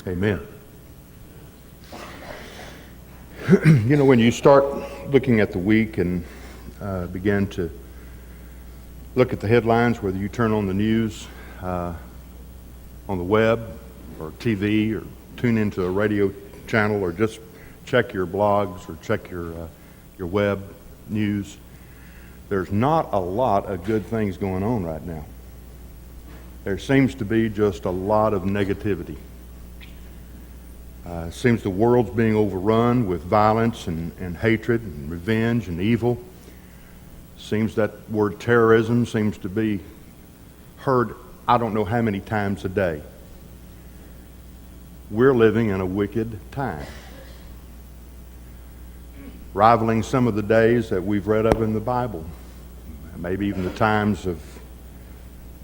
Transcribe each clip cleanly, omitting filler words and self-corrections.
Amen. You know, when you start looking at the week and begin to look at the headlines, whether you turn on the news, on the web or TV, or tune into a radio channel, or just check your blogs or check your web news, there's not a lot of good things going on right now. There seems to be just a lot of negativity. It seems the world's being overrun with violence and hatred and revenge and evil. Seems that word terrorism seems to be heard I don't know how many times a day. We're living in a wicked time, rivaling some of the days that we've read of in the Bible, maybe even the times of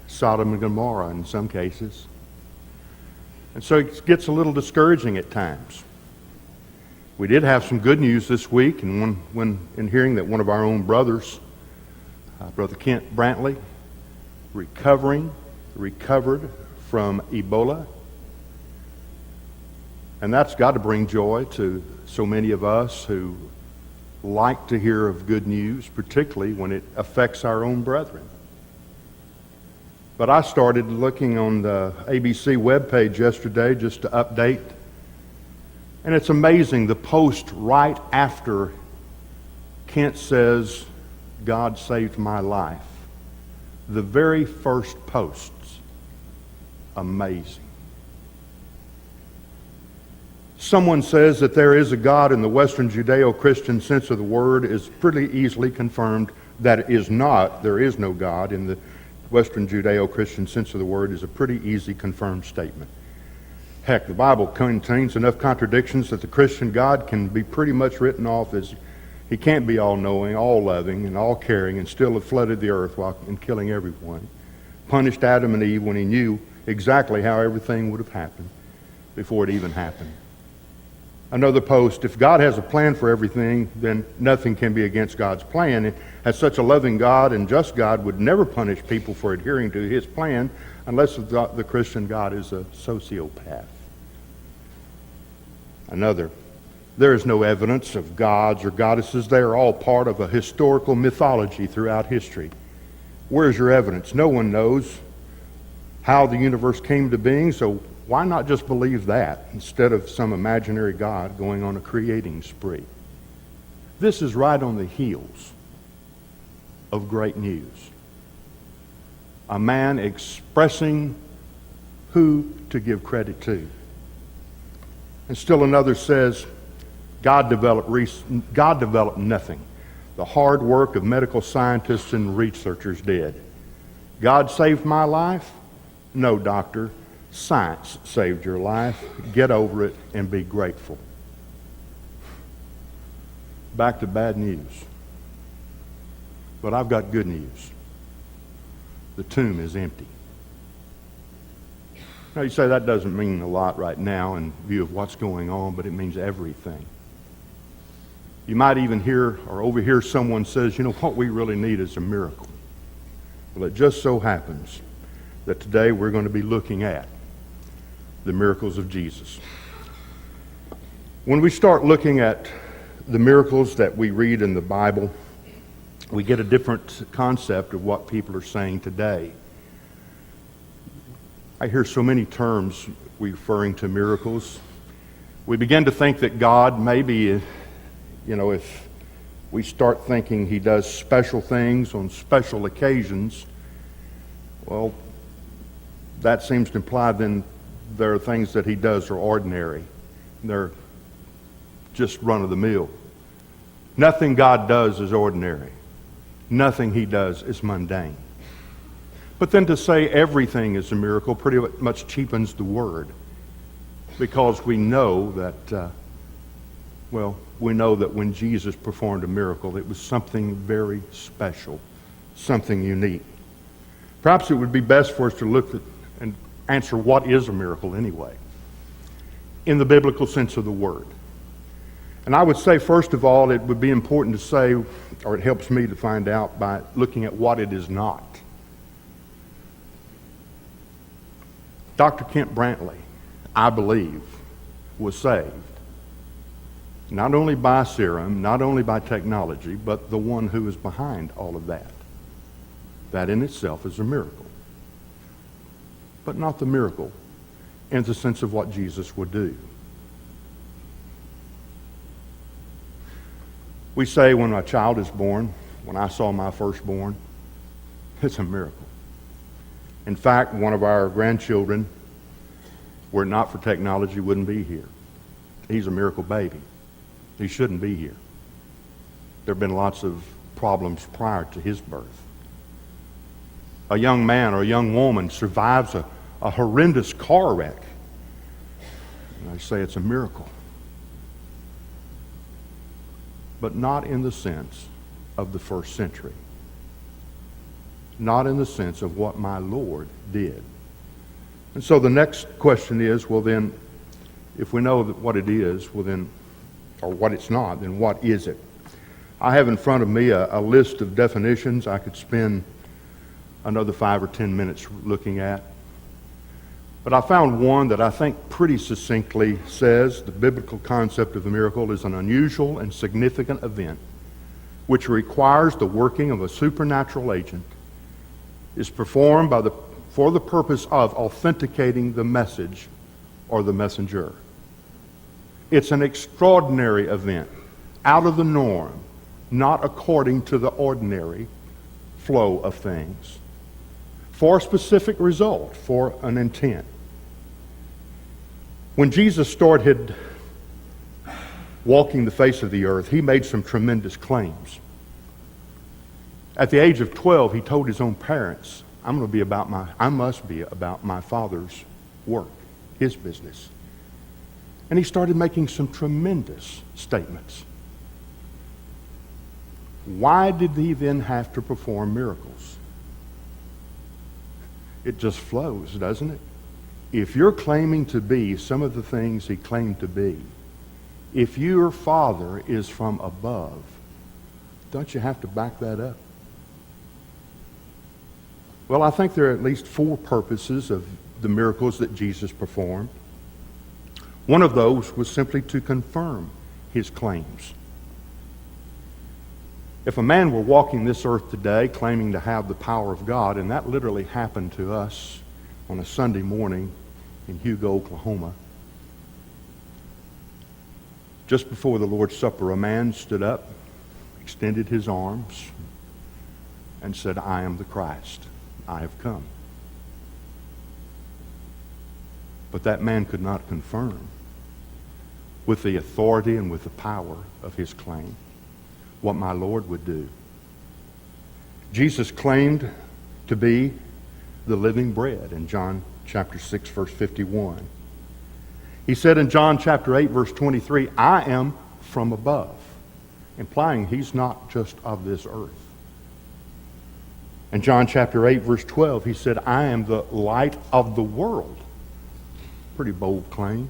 Sodom and Gomorrah in some cases. And so it gets a little discouraging at times. We did have some good news this week, and when in hearing that one of our own brothers, Brother Kent Brantley, recovered from Ebola. And that's got to bring joy to so many of us who like to hear of good news, particularly when it affects our own brethren. But I started looking on the ABC webpage yesterday just to update. And it's amazing, the post right after Kent says, "God saved my life." The very first posts. Amazing. Someone says that there is a God in the Western Judeo-Christian sense of the word is pretty easily confirmed that it is not. There is no God in the Western Judeo-Christian sense of the word is a pretty easy confirmed statement. Heck, the Bible contains enough contradictions that the Christian God can be pretty much written off as he can't be all-knowing, all-loving, and all-caring, and still have flooded the earth and killing everyone. Punished Adam and Eve when he knew exactly how everything would have happened before it even happened. Another post, if God has a plan for everything, then nothing can be against God's plan. And as such a loving God and just God would never punish people for adhering to his plan unless the Christian God is a sociopath. Another, there is no evidence of gods or goddesses. They are all part of a historical mythology throughout history. Where's your evidence? No one knows how the universe came to being, so why not just believe that instead of some imaginary God going on a creating spree? This is right on the heels of great news. A man expressing who to give credit to. And still another says, God developed nothing. The hard work of medical scientists and researchers did. God saved my life? No, doctor. Science saved your life. Get over it and be grateful. Back to bad news. But I've got good news. The tomb is empty. Now you say that doesn't mean a lot right now in view of what's going on, but it means everything. You might even hear or overhear someone says, you know, what we really need is a miracle. Well, it just so happens that today we're going to be looking at the miracles of Jesus. When we start looking at the miracles that we read in the Bible, we get a different concept of what people are saying today. I hear so many terms referring to miracles. We begin to think that God maybe, if we start thinking he does special things on special occasions, well, that seems to imply then there are things that he does are ordinary. They're just run-of-the-mill. Nothing God does is ordinary. Nothing he does is mundane. But then to say everything is a miracle pretty much cheapens the word, because we know that, we know that when Jesus performed a miracle, it was something very special, something unique. Perhaps it would be best for us to look at and answer what is a miracle anyway, in the biblical sense of the word. And I would say, first of all, it would be important to say, or it helps me to find out by looking at what it is not. Dr. Kent Brantley I believe, was saved, not only by serum, not only by technology, but the one who is behind all of that. That in itself is a miracle. But not the miracle in the sense of what Jesus would do. We say when a child is born, when I saw my firstborn, it's a miracle. In fact, one of our grandchildren, were it not for technology, wouldn't be here. He's a miracle baby. He shouldn't be here. There have been lots of problems prior to his birth. A young man or a young woman survives a horrendous car wreck. And I say it's a miracle. But not in the sense of the first century. Not in the sense of what my Lord did. And so the next question is, well then, if we know that what it is, well then, or what it's not, then what is it? I have in front of me a list of definitions I could spend another 5 or 10 minutes looking at. But I found one that I think pretty succinctly says the biblical concept of a miracle is an unusual and significant event which requires the working of a supernatural agent, is performed for the purpose of authenticating the message or the messenger. It's an extraordinary event, out of the norm, not according to the ordinary flow of things, for a specific result, for an intent. When Jesus started walking the face of the earth, he made some tremendous claims. At the age of 12, he told his own parents, I must be about my Father's work, his business. And he started making some tremendous statements. Why did he then have to perform miracles? It just flows, doesn't it? If you're claiming to be some of the things he claimed to be, if your Father is from above, don't you have to back that up? Well, I think there are at least 4 purposes of the miracles that Jesus performed. One of those was simply to confirm his claims. If a man were walking this earth today claiming to have the power of God, and that literally happened to us on a Sunday morning in Hugo, Oklahoma, just before the Lord's Supper, a man stood up, extended his arms, and said, I am the Christ. I have come. But that man could not confirm with the authority and with the power of his claim what my Lord would do. Jesus claimed to be the living bread in John chapter 6, verse 51. He said in John chapter 8, verse 23, I am from above, implying he's not just of this earth. In John chapter 8, verse 12, he said, I am the light of the world. Pretty bold claim.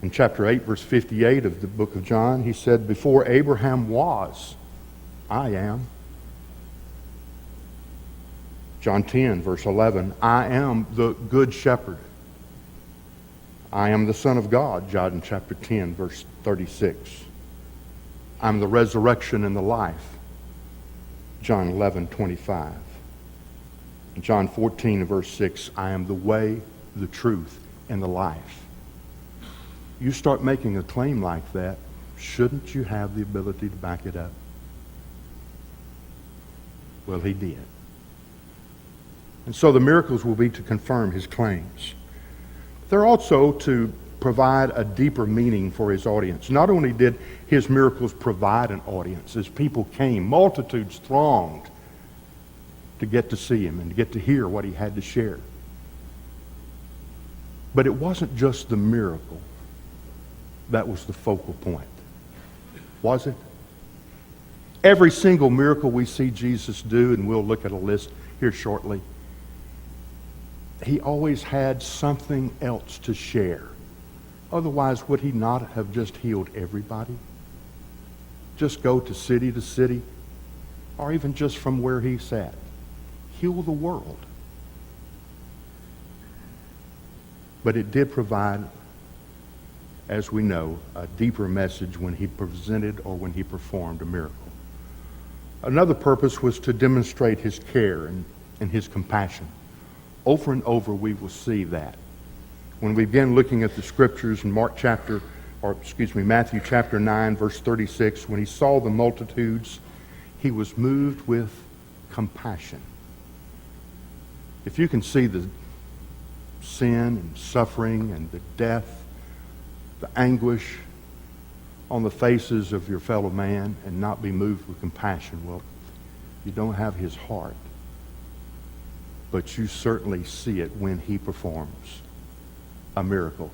In chapter 8, verse 58 of the book of John, he said, before Abraham was, I am. John 10, verse 11, I am the good shepherd. I am the Son of God, John chapter 10, verse 36. I'm the resurrection and the life, John 11, 25. John 14, verse 6, I am the way, the truth, and the life. You start making a claim like that, shouldn't you have the ability to back it up? Well, he did. And so the miracles will be to confirm his claims. They're also to provide a deeper meaning for his audience. Not only did his miracles provide an audience, as people came, multitudes thronged to get to see him and to get to hear what he had to share. But it wasn't just the miracle that was the focal point, was it? Every single miracle we see Jesus do, and we'll look at a list here shortly, he always had something else to share. Otherwise, would he not have just healed everybody? Just go to city, or even just from where he sat. Heal the world. But it did provide, as we know, a deeper message when he presented or when he performed a miracle. Another purpose was to demonstrate his care and his compassion. Over and over we will see that. When we begin looking at the scriptures in Matthew chapter 9, verse 36, when he saw the multitudes, he was moved with compassion. If you can see the sin and suffering and the death, the anguish on the faces of your fellow man and not be moved with compassion, well, you don't have his heart. But you certainly see it when he performs a miracle.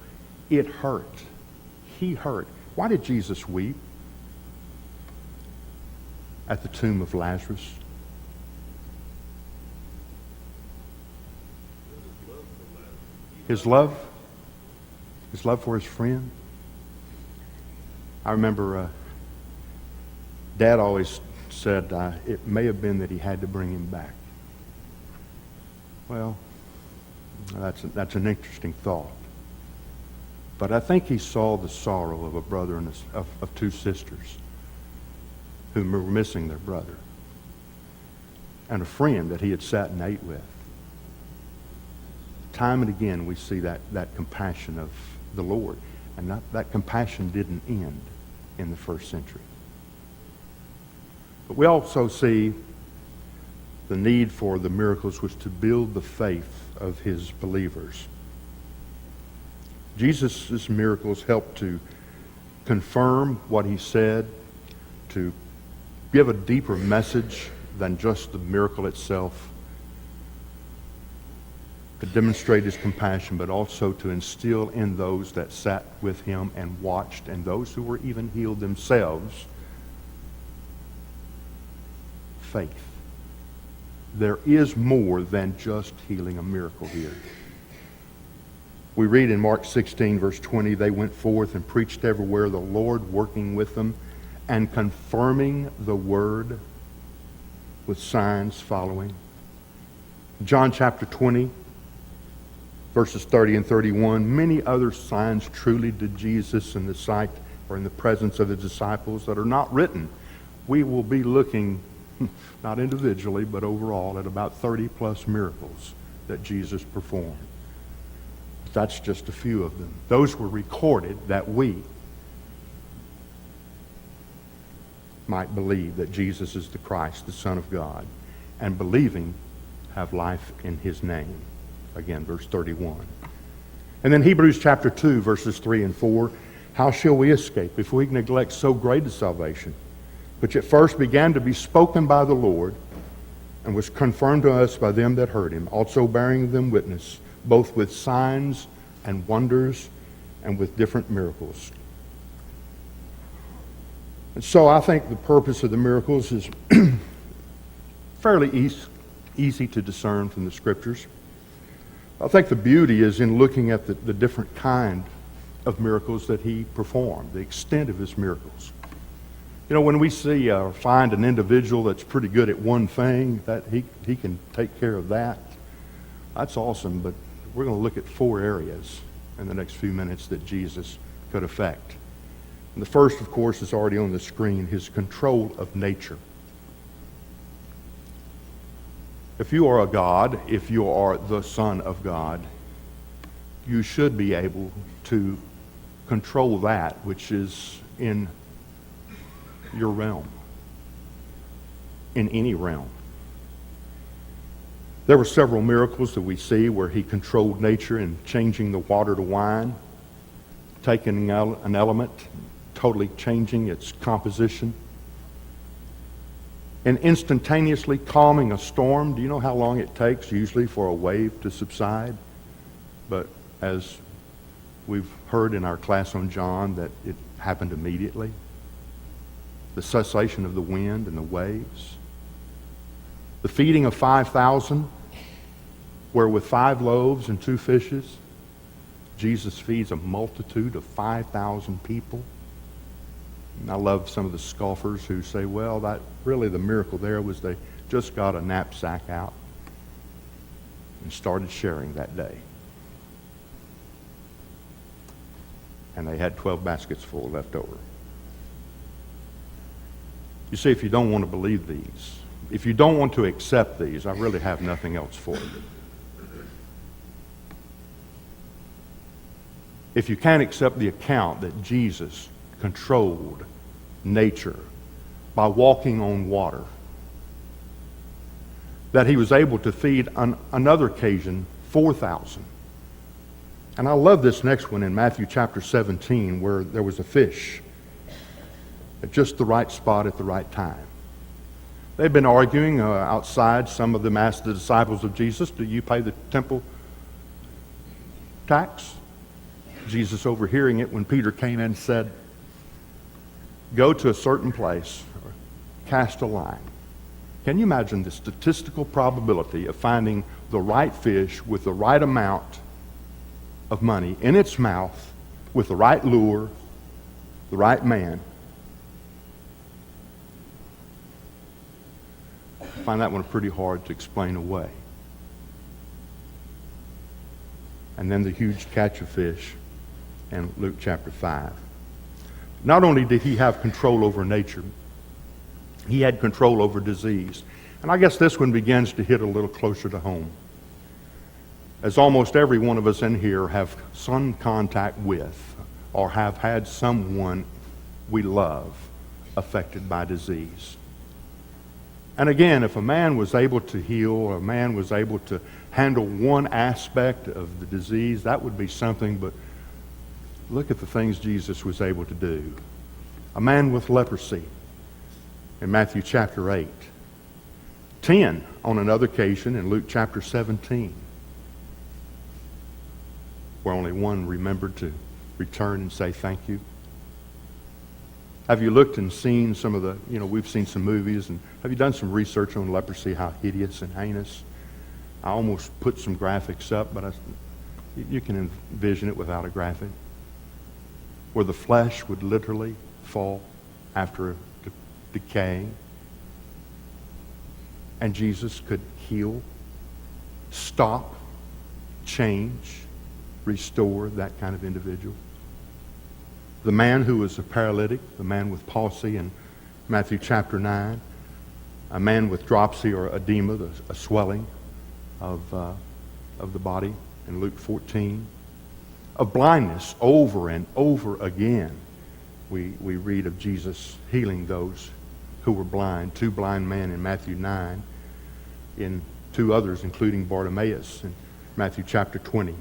It hurt. He hurt. Why did Jesus weep at the tomb of Lazarus? His love for his friend. I remember Dad always said it may have been that he had to bring him back. Well, that's an interesting thought. But I think he saw the sorrow of a brother and of two sisters who were missing their brother, and a friend that he had sat and ate with. Time and again we see that compassion of the Lord, and that compassion didn't end in the first century. But we also see the need for the miracles was to build the faith of his believers. Jesus' miracles helped to confirm what he said, to give a deeper message than just the miracle itself, to demonstrate his compassion, but also to instill in those that sat with him and watched, and those who were even healed themselves, faith. There is more than just healing a miracle here. We read in Mark 16, verse 20, they went forth and preached everywhere, the Lord working with them and confirming the word with signs following. John chapter 20, verses 30 and 31, many other signs truly did Jesus in the sight or in the presence of his disciples that are not written. We will be looking, not individually, but overall, at about 30 plus miracles that Jesus performed. That's just a few of them. Those were recorded that we might believe that Jesus is the Christ, the Son of God, and believing have life in his name. Again, verse 31. And then Hebrews chapter 2, verses 3 and 4. How shall we escape if we neglect so great a salvation, which at first began to be spoken by the Lord, and was confirmed to us by them that heard him, also bearing them witness, both with signs and wonders and with different miracles. And so I think the purpose of the miracles is fairly easy to discern from the scriptures. I think the beauty is in looking at the different kind of miracles that he performed, the extent of his miracles. You know, when we see or find an individual that's pretty good at one thing, that he can take care of that, that's awesome. But we're going to look at 4 areas in the next few minutes that Jesus could affect. And the first, of course, is already on the screen, his control of nature. If you are a God, if you are the Son of God, you should be able to control that which is in your realm, in any realm. There were several miracles that we see where he controlled nature in changing the water to wine, taking an element, totally changing its composition, and instantaneously calming a storm. Do you know how long it takes usually for a wave to subside? But as we've heard in our class on John, that it happened immediately. The cessation of the wind and the waves. The feeding of 5,000, where with 5 loaves and 2 fishes, Jesus feeds a multitude of 5,000 people. And I love some of the scoffers who say, well, that really the miracle there was they just got a knapsack out and started sharing that day. and they had 12 baskets full left over. You see, if you don't want to believe these, if you don't want to accept these, I really have nothing else for you. If you can't accept the account that Jesus controlled nature by walking on water, that he was able to feed on another occasion 4,000. And I love this next one in Matthew chapter 17, where there was a fish at just the right spot at the right time. They've been arguing outside. Some of them asked the disciples of Jesus, do you pay the temple tax? Jesus, overhearing it, when Peter came in, said, go to a certain place, or cast a line. Can you imagine the statistical probability of finding the right fish with the right amount of money in its mouth, with the right lure, the right man? I find that one pretty hard to explain away. And then the huge catch of fish in Luke chapter 5. Not only did he have control over nature, he had control over disease. And I guess this one begins to hit a little closer to home. As almost every one of us in here have some contact with or have had someone we love affected by disease. And again, if a man was able to heal, or a man was able to handle one aspect of the disease, that would be something, but look at the things Jesus was able to do. A man with leprosy in Matthew chapter 8. 10 on another occasion in Luke chapter 17, where only one remembered to return and say thank you. Have you looked and seen some of the, we've seen some movies, and have you done some research on leprosy, how hideous and heinous? I almost put some graphics up, but you can envision it without a graphic, where the flesh would literally fall after decaying, and Jesus could heal, stop, change, restore that kind of individual. The man who was a paralytic, the man with palsy in Matthew chapter 9, a man with dropsy or edema, a swelling of the body in Luke 14, of blindness over and over again. We read of Jesus healing those who were blind, 2 blind men in Matthew 9, in 2 others, including Bartimaeus in Matthew chapter 20.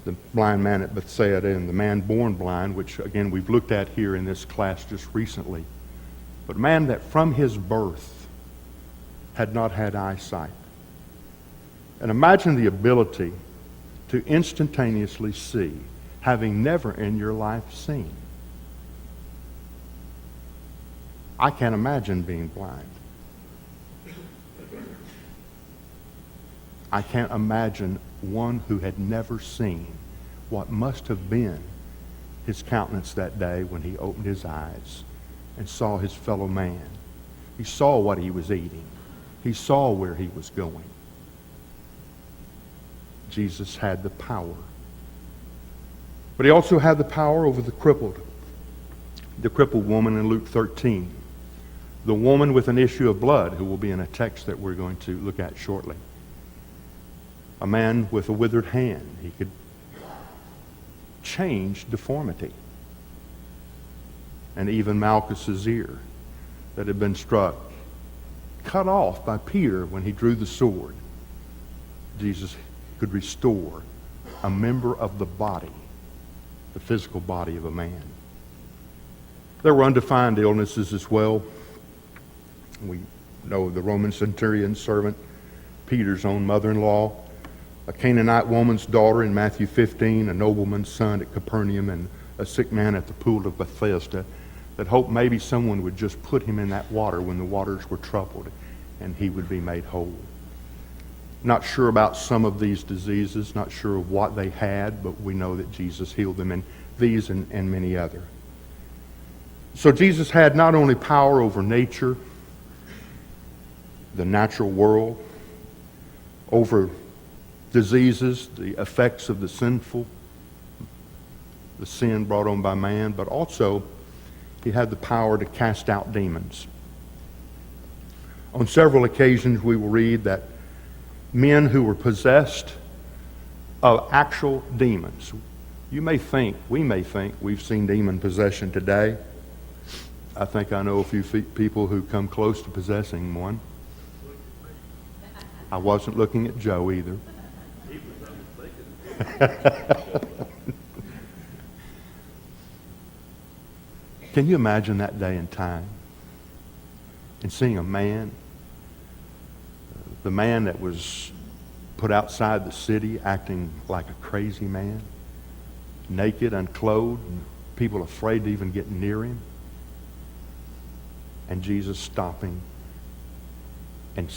The blind man at Bethsaida and the man born blind, which again we've looked at here in this class just recently. But a man that from his birth had not had eyesight. And imagine the ability to instantaneously see, having never in your life seen. I can't imagine being blind. I can't imagine one who had never seen what must have been his countenance that day when he opened his eyes and saw his fellow man. He saw what he was eating. He saw where he was going. Jesus had the power. But he also had the power over the crippled woman in Luke 13. The woman with an issue of blood, who will be in a text that we're going to look at shortly. A man with a withered hand. He could change deformity. And even Malchus's ear that had been struck, cut off by Peter when he drew the sword. Jesus could restore a member of the body, the physical body of a man. There were undefined illnesses as well. We know the Roman centurion's servant, Peter's own mother-in-law, a Canaanite woman's daughter in Matthew 15, a nobleman's son at Capernaum, and a sick man at the pool of Bethesda, that hoped maybe someone would just put him in that water when the waters were troubled and he would be made whole. Not sure about some of these diseases, not sure of what they had, but we know that Jesus healed them in these and many other. So Jesus had not only power over nature, the natural world, over diseases, the effects of the sinful, the sin brought on by man, but also he had the power to cast out demons. On several occasions we will read that men who were possessed of actual demons. We may think we've seen demon possession today. I think I know a few people who come close to possessing one. I wasn't looking at Joe either. Can you imagine that day and time? And seeing a man, the man that was put outside the city acting like a crazy man, naked, unclothed, and people afraid to even get near him. And Jesus stopping and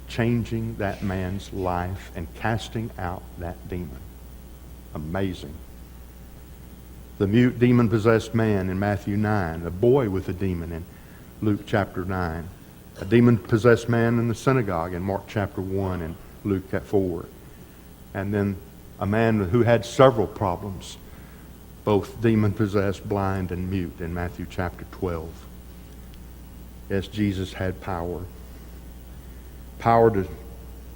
changing that man's life and casting out that demon. Amazing. The mute demon-possessed man in Matthew 9, a boy with a demon in Luke chapter 9, a demon-possessed man in the synagogue in Mark chapter 1 and Luke 4, and then a man who had several problems, both demon-possessed, blind, and mute in Matthew chapter 12. Yes, Jesus had power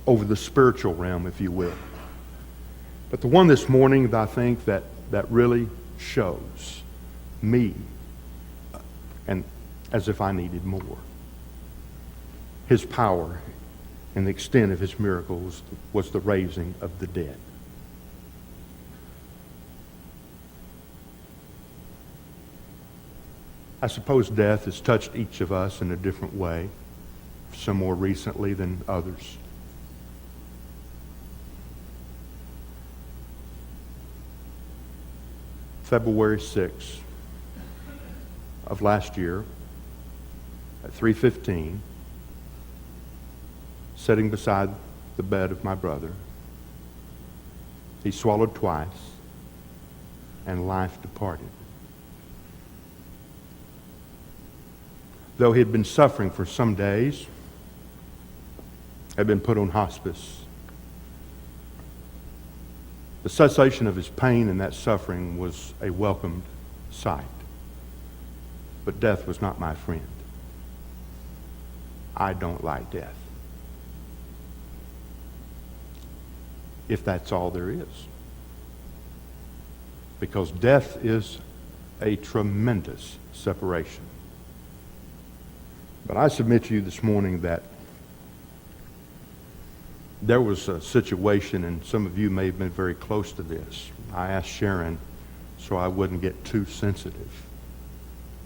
over the spiritual realm, if you will. But the one this morning that I think that really shows me, and as if I needed more, his power and the extent of his miracles was the raising of the dead. I suppose death has touched each of us in a different way, some more recently than others. February 6th of last year, at 3:15, sitting beside the bed of my brother, he swallowed twice, and life departed. Though he had been suffering for some days, had been put on hospice, the cessation of his pain and that suffering was a welcomed sight. But death was not my friend. I don't like death, if that's all there is. Because death is a tremendous separation. But I submit to you this morning that there was a situation, and some of you may have been very close to this. I asked Sharon so I wouldn't get too sensitive.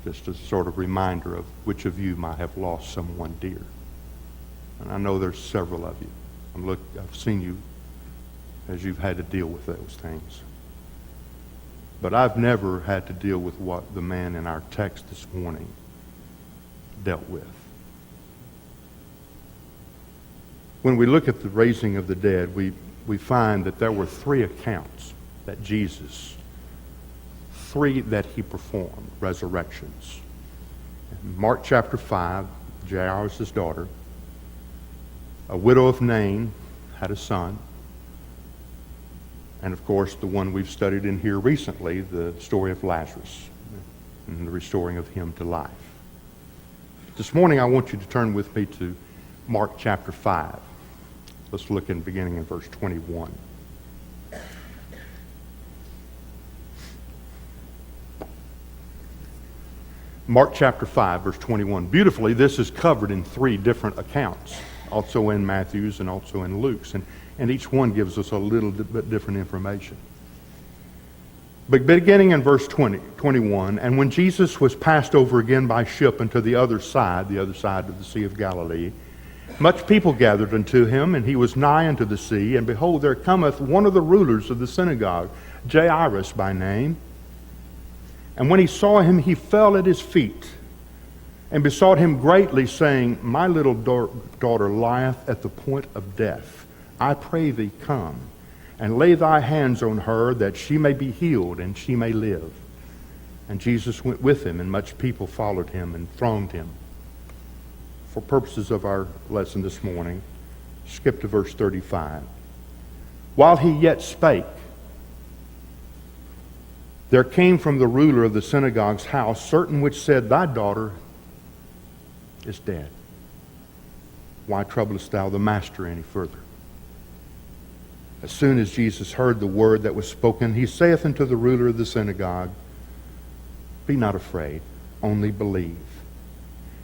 Just a sort of reminder of which of you might have lost someone dear. And I know there's several of you. I've seen you as you've had to deal with those things. But I've never had to deal with what the man in our text this morning dealt with. When we look at the raising of the dead, we find that there were three accounts that Jesus, three that he performed, resurrections. In Mark chapter 5, Jairus' daughter, a widow of Nain, had a son. And of course, the one we've studied in here recently, the story of Lazarus and the restoring of him to life. This morning, I want you to turn with me to Mark chapter 5. Let's look beginning in verse 21. Mark chapter 5, verse 21. Beautifully, this is covered in three different accounts, also in Matthew's and also in Luke's. And each one gives us a little bit different information. But beginning in verse 21, and when Jesus was passed over again by ship unto the other side of the Sea of Galilee, much people gathered unto him, and he was nigh unto the sea. And behold, there cometh one of the rulers of the synagogue, Jairus by name. And when he saw him, he fell at his feet, and besought him greatly, saying, My little daughter lieth at the point of death. I pray thee, come, and lay thy hands on her, that she may be healed, and she may live. And Jesus went with him, and much people followed him and thronged him. For purposes of our lesson this morning, skip to verse 35. While he yet spake, there came from the ruler of the synagogue's house certain which said, Thy daughter is dead. Why troublest thou the master any further? As soon as Jesus heard the word that was spoken, he saith unto the ruler of the synagogue, Be not afraid, only believe.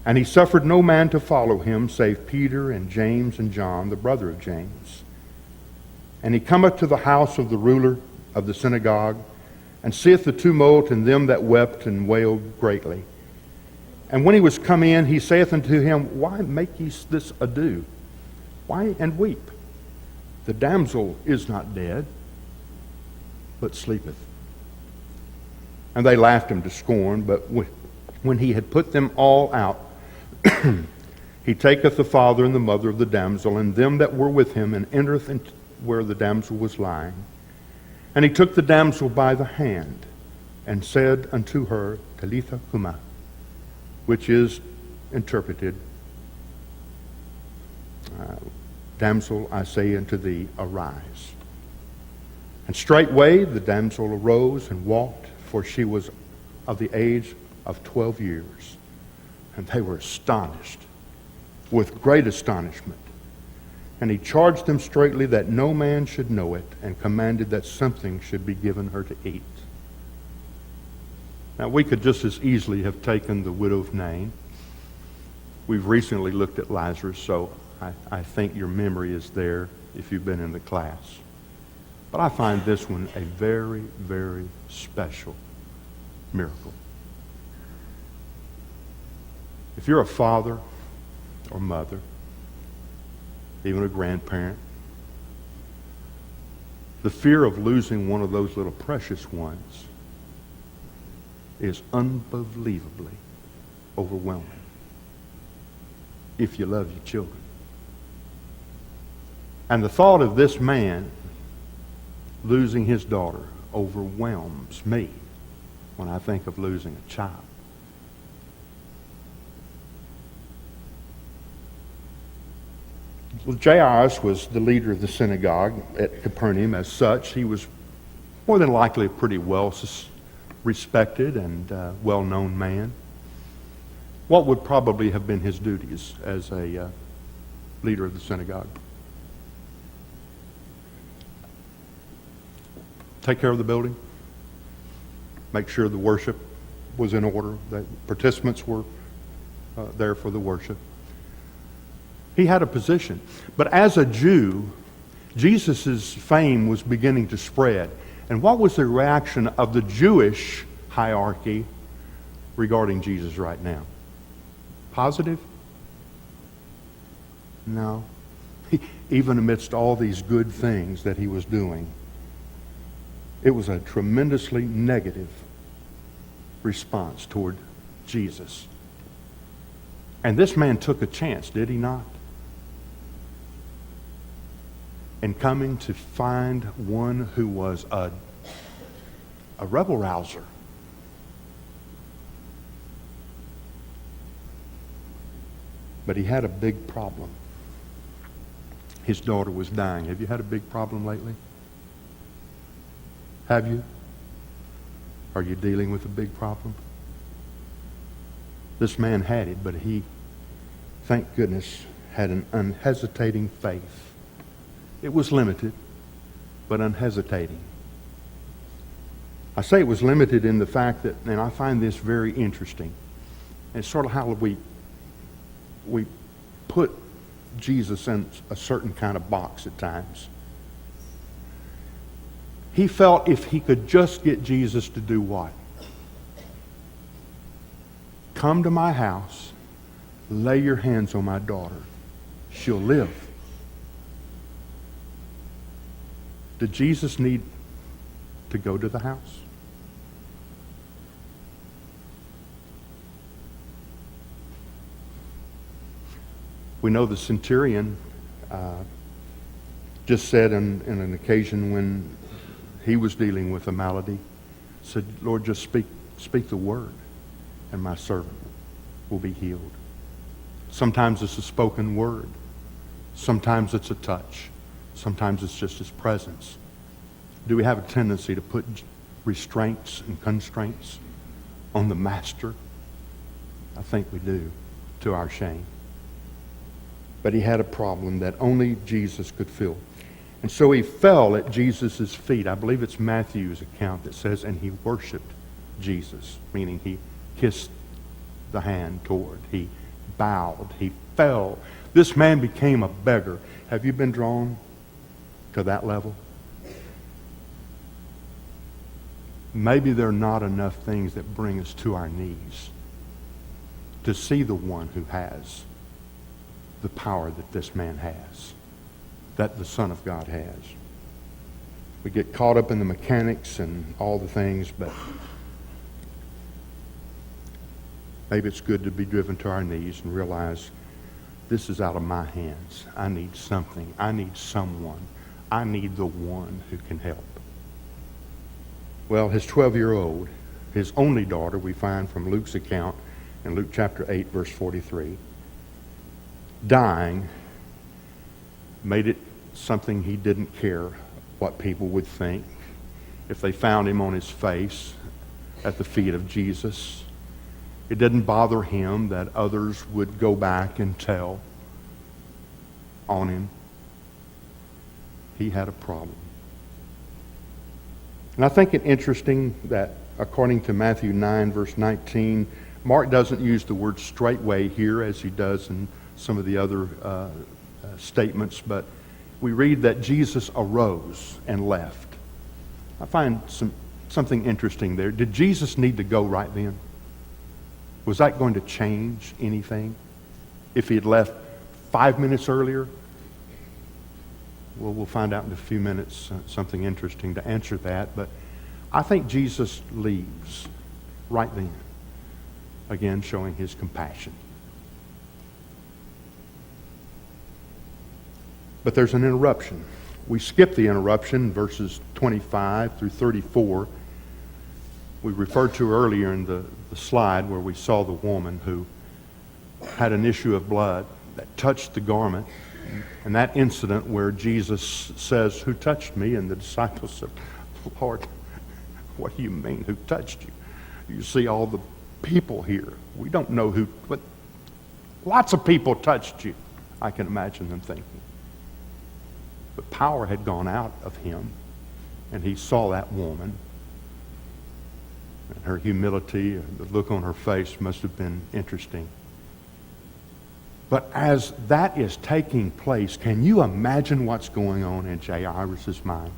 And he suffered no man to follow him, save Peter and James and John, the brother of James. And he cometh to the house of the ruler of the synagogue, and seeth the tumult and them that wept and wailed greatly. And when he was come in, he saith unto him, Why make ye this ado? Why and weep? The damsel is not dead, but sleepeth. And they laughed him to scorn, but when he had put them all out, he taketh the father and the mother of the damsel, and them that were with him, and entereth into where the damsel was lying. And he took the damsel by the hand, and said unto her, Talitha cumi, which is interpreted, Damsel, I say unto thee, arise. And straightway the damsel arose and walked, for she was of the age of 12 years. And they were astonished with great astonishment. And he charged them straitly that no man should know it, and commanded that something should be given her to eat. Now, we could just as easily have taken the widow of Nain. We've recently looked at Lazarus, so I think your memory is there if you've been in the class. But I find this one a very, very special miracle. If you're a father or mother, even a grandparent, the fear of losing one of those little precious ones is unbelievably overwhelming if you love your children. And the thought of this man losing his daughter overwhelms me when I think of losing a child. Well, Jairus was the leader of the synagogue at Capernaum. As such, he was more than likely a pretty well respected and well-known man. What would probably have been his duties as a leader of the synagogue? Take care of the building, make sure the worship was in order, that participants were there for the worship. He had a position. But as a Jew, Jesus' fame was beginning to spread. And what was the reaction of the Jewish hierarchy regarding Jesus right now? Positive? No. Even amidst all these good things that he was doing, it was a tremendously negative response toward Jesus. And this man took a chance, did he not? In coming to find one who was a rebel rouser. But he had a big problem. His daughter was dying. Have you had a big problem lately? Have you? Are you dealing with a big problem? This man had it, but he, thank goodness, had an unhesitating faith. It was limited, but unhesitating. I say it was limited in the fact that, and I find this very interesting, it's sort of how we put Jesus in a certain kind of box at times. He felt if he could just get Jesus to do what? Come to my house, lay your hands on my daughter, she'll live. Did Jesus need to go to the house? We know the centurion just said in an occasion when he was dealing with a malady, said, Lord, just speak the word, and my servant will be healed. Sometimes it's a spoken word. Sometimes it's a touch. Sometimes it's just his presence. Do we have a tendency to put restraints and constraints on the Master? I think we do, to our shame. But he had a problem that only Jesus could fill. And so he fell at Jesus' feet. I believe it's Matthew's account that says, and he worshiped Jesus, meaning he kissed the hand toward. He bowed. He fell. This man became a beggar. Have you been drawn to that level? Maybe there are not enough things that bring us to our knees to see the one who has the power that this man has, that the Son of God has. We get caught up in the mechanics and all the things, but maybe it's good to be driven to our knees and realize this is out of my hands. I need something. I need someone. I need the one who can help. Well, his 12-year-old, his only daughter, we find from Luke's account in Luke chapter 8, verse 43, dying, made it something he didn't care what people would think. If they found him on his face at the feet of Jesus, it didn't bother him that others would go back and tell on him. He had a problem. And I think it interesting that according to Matthew 9, verse 19, Mark doesn't use the word straightway here as he does in some of the other statements, but we read that Jesus arose and left. I find something interesting there. Did Jesus need to go right then? Was that going to change anything if he had left 5 minutes earlier? Well, we'll find out in a few minutes something interesting to answer that, but I think Jesus leaves right then, again showing his compassion. But there's an interruption. We skip the interruption, verses 25 through 34. We referred to earlier in the slide where we saw the woman who had an issue of blood that touched the garment. And that incident where Jesus says, "Who touched me?" And the disciples said, "Lord, what do you mean, who touched you? You see all the people here. We don't know who, but lots of people touched you." I can imagine them thinking. But power had gone out of him, and he saw that woman. And her humility, the look on her face must have been interesting. But as that is taking place, can you imagine what's going on in Jairus' mind?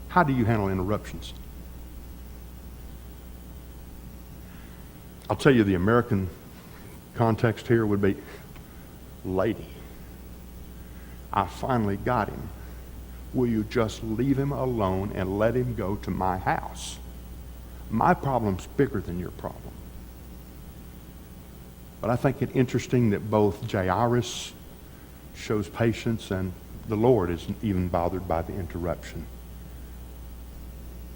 How do you handle interruptions? I'll tell you, the American context here would be, "Lady, I finally got him. Will you just leave him alone and let him go to my house? My problem's bigger than your problem." But I think it interesting that both Jairus shows patience and the Lord isn't even bothered by the interruption.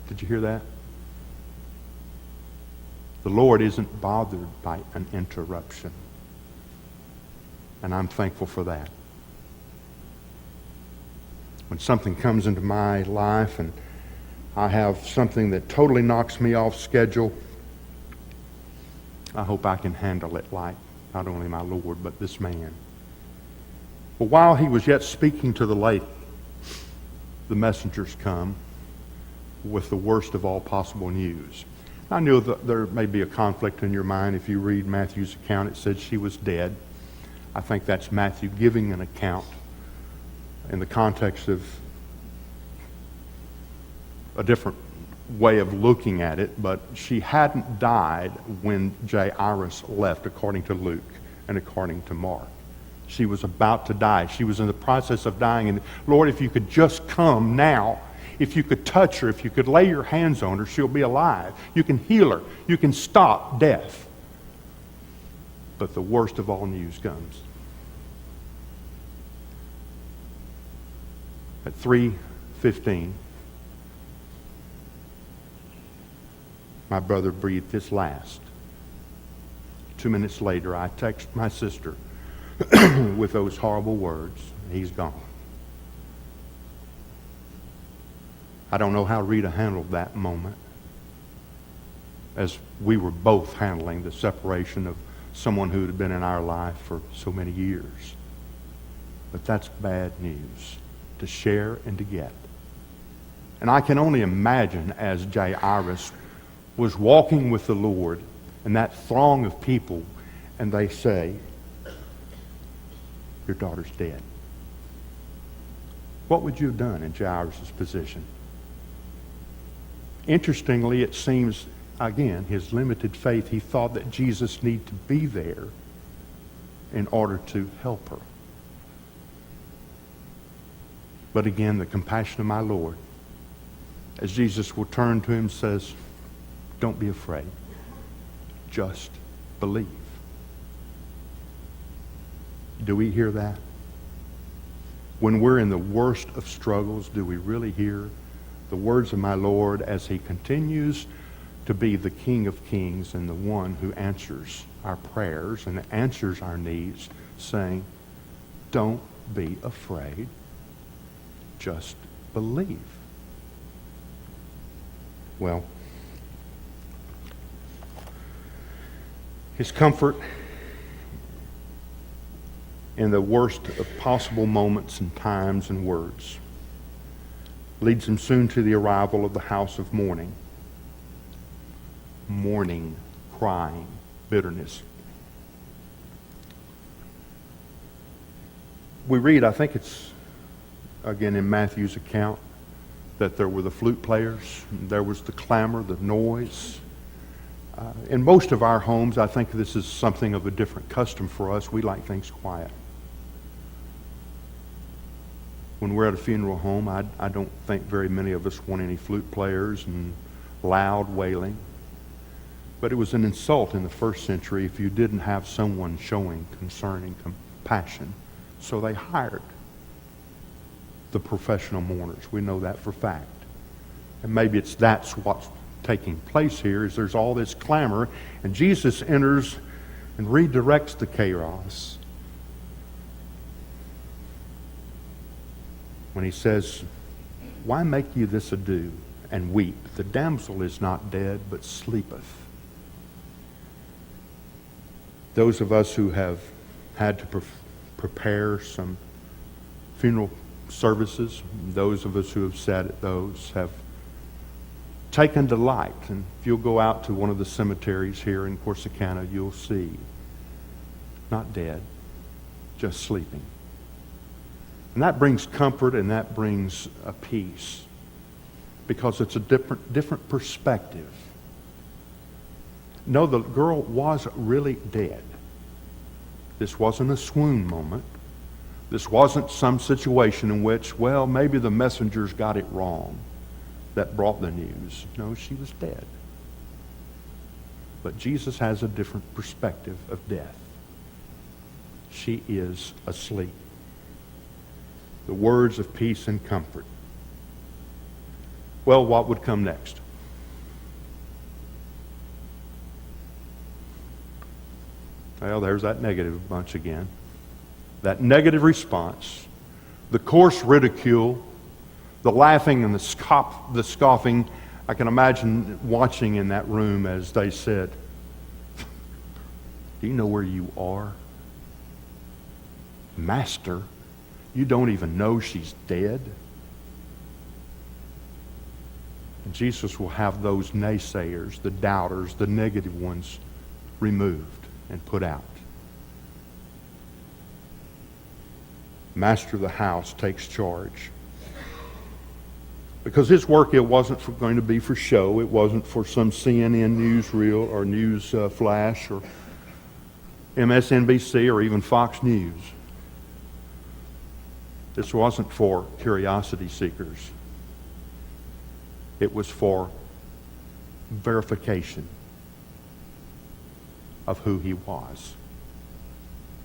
Did you hear that? The Lord isn't bothered by an interruption. And I'm thankful for that. When something comes into my life and I have something that totally knocks me off schedule, I hope I can handle it like not only my Lord, but this man. But while he was yet speaking to the lady, the messengers come with the worst of all possible news. I knew that there may be a conflict in your mind. If you read Matthew's account, it said she was dead. I think that's Matthew giving an account in the context of a different way of looking at it, but she hadn't died when Jairus left, according to Luke and according to Mark. She was about to die. She was in the process of dying, and Lord, if you could just come now, if you could touch her, if you could lay your hands on her, she'll be alive. You can heal her. You can stop death. But the worst of all news comes. At 3:15, my brother breathed his last. 2 minutes later, I text my sister with those horrible words, "He's gone." I don't know how Rita handled that moment, as we were both handling the separation of someone who had been in our life for so many years. But that's bad news to share and to get. And I can only imagine as Jairus was walking with the Lord and that throng of people, and they say, your daughter's dead. What would you have done in Jairus' position? Interestingly, it seems, again, his limited faith, he thought that Jesus needed to be there in order to help her. But again, the compassion of my Lord, as Jesus will turn to him, says, don't be afraid. Just believe. Do we hear that? When we're in the worst of struggles, do we really hear the words of my Lord as he continues to be the King of Kings and the one who answers our prayers and answers our needs, saying, don't be afraid. Just believe. Well, his comfort in the worst of possible moments and times and words leads him soon to the arrival of the house of mourning. Mourning, crying, bitterness. We read, I think it's again in Matthew's account, that there were the flute players, there was the clamor, the noise. In most of our homes, I think this is something of a different custom for us. We like things quiet. When we're at a funeral home, I don't think very many of us want any flute players and loud wailing. But it was an insult in the first century if you didn't have someone showing concern and compassion. So they hired the professional mourners. We know that for fact. And maybe that's what's taking place here, is there's all this clamor, and Jesus enters and redirects the chaos when he says, why make you this ado and weep? The damsel is not dead, but sleepeth. Those of us who have had to prepare some funeral services, those of us who have sat at those, have taken delight. And if you'll go out to one of the cemeteries here in Corsicana, you'll see, not dead, just sleeping. And that brings comfort and that brings a peace, because it's a different perspective. No, the girl was really dead. This wasn't a swoon moment. This wasn't some situation in which, well, maybe the messengers got it wrong that brought the news. No, she was dead. But Jesus has a different perspective of death. She is asleep. The words of peace and comfort. Well, what would come next? Well, there's that negative bunch again. That negative response, the coarse ridicule, the laughing and the scoffing. I can imagine watching in that room as they said, do you know where you are? Master, you don't even know she's dead? And Jesus will have those naysayers, the doubters, the negative ones removed and put out. Master of the house takes charge. Because his work, it wasn't going to be for show. It wasn't for some CNN newsreel or news flash or MSNBC or even Fox News. This wasn't for curiosity seekers. It was for verification of who he was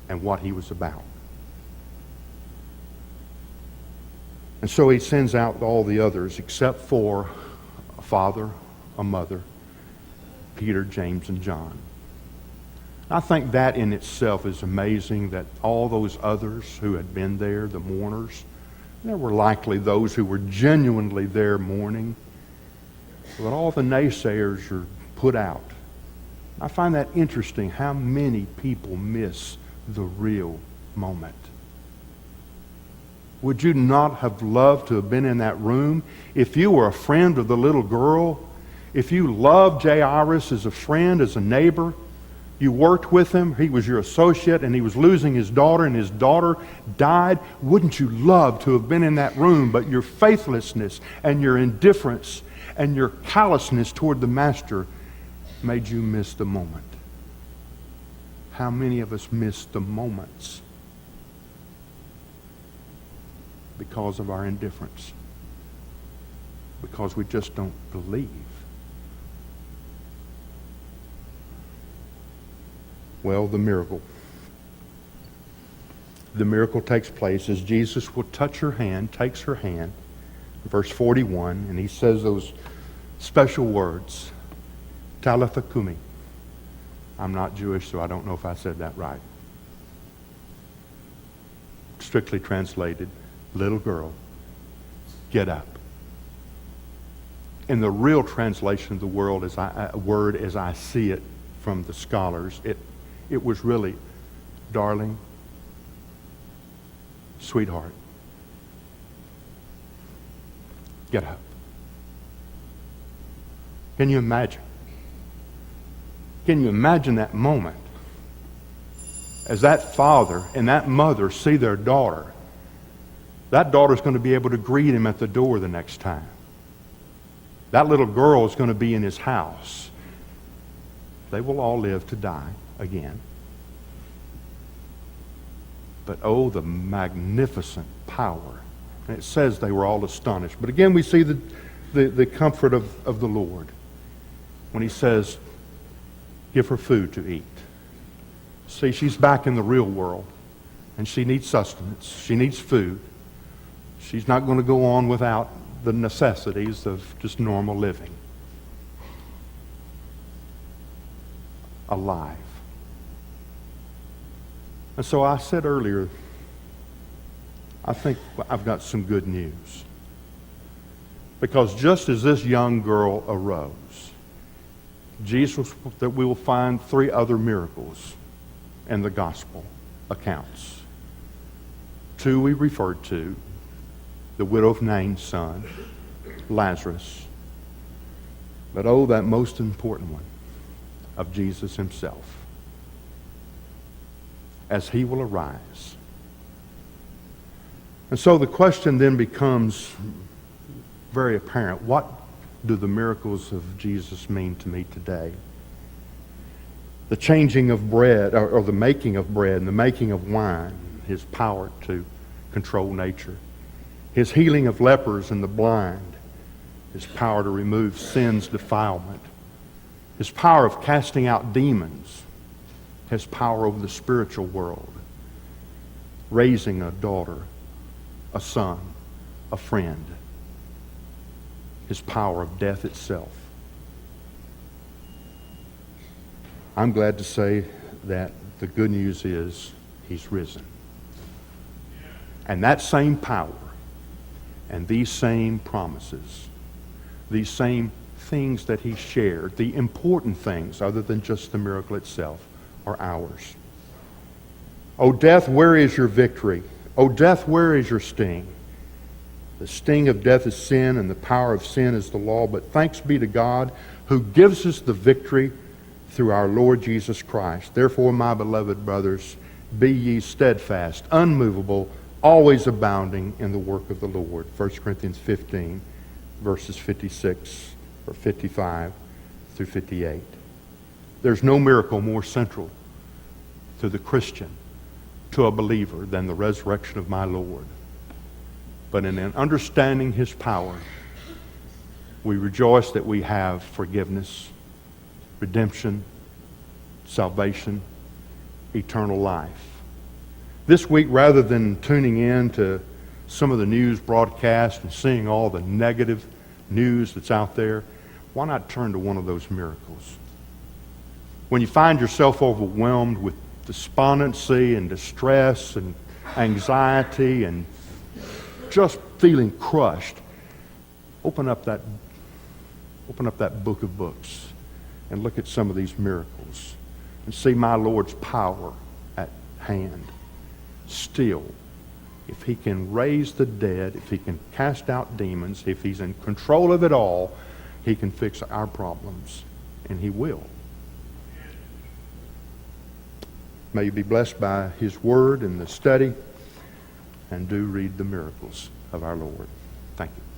and what he was about. And so he sends out all the others except for a father, a mother, Peter, James, and John. I think that in itself is amazing, that all those others who had been there, the mourners, There were likely those who were genuinely there mourning, but all the naysayers are put out. I find that interesting, how many people miss the real moment. Would you not have loved to have been in that room? If you were a friend of the little girl, if you loved Jairus as a friend, as a neighbor, you worked with him, he was your associate, and he was losing his daughter, and his daughter died, wouldn't you love to have been in that room? But your faithlessness and your indifference and your callousness toward the Master made you miss the moment. How many of us miss the moments because of our indifference? Because we just don't believe. Well, the miracle. The miracle takes place as Jesus will touch her hand, takes her hand, verse 41, and he says those special words, Talitha Kumi. I'm not Jewish, so I don't know if I said that right. Strictly translated, little girl, get up. In the real translation of the word as I see it from the scholars, it was really, darling, sweetheart, get up. Can you imagine? Can you imagine that moment as that father and that mother see their daughter? That daughter's going to be able to greet him at the door the next time. That little girl is going to be in his house. They will all live to die again. But oh, the magnificent power. And it says they were all astonished. But again, we see the comfort of the Lord when he says, give her food to eat. See, she's back in the real world, and she needs sustenance. She needs food. She's not going to go on without the necessities of just normal living. Alive. And so I said earlier, I think I've got some good news. Because just as this young girl arose, Jesus, that we will find 3 other miracles in the gospel accounts. 2 we referred to, the widow of Nain's son, Lazarus. But oh, that most important one of Jesus himself, as he will arise. And so the question then becomes very apparent. What do the miracles of Jesus mean to me today? The changing of bread, or the making of bread and the making of wine, his power to control nature. His healing of lepers and the blind, his power to remove sin's defilement. His power of casting out demons, his power over the spiritual world. Raising a daughter, a son, a friend. His power of death itself. I'm glad to say that the good news is he's risen. And that same power and these same promises, these same things that he shared, the important things other than just the miracle itself, are ours. O death, where is your victory? O death, where is your sting? The sting of death is sin, and the power of sin is the law. But thanks be to God who gives us the victory through our Lord Jesus Christ. Therefore, my beloved brothers, be ye steadfast, unmovable, always abounding in the work of the Lord. 1 Corinthians 15, verses 56 or 55 through 58. There's no miracle more central to the Christian, to a believer, than the resurrection of my Lord. But in understanding his power, we rejoice that we have forgiveness, redemption, salvation, eternal life. This week, rather than tuning in to some of the news broadcasts and seeing all the negative news that's out there, why not turn to one of those miracles? When you find yourself overwhelmed with despondency and distress and anxiety and just feeling crushed, open up that book of books and look at some of these miracles and see my Lord's power at hand. Still, if he can raise the dead, if he can cast out demons, if he's in control of it all, he can fix our problems, and he will. May you be blessed by his word and the study, and do read the miracles of our Lord. Thank you.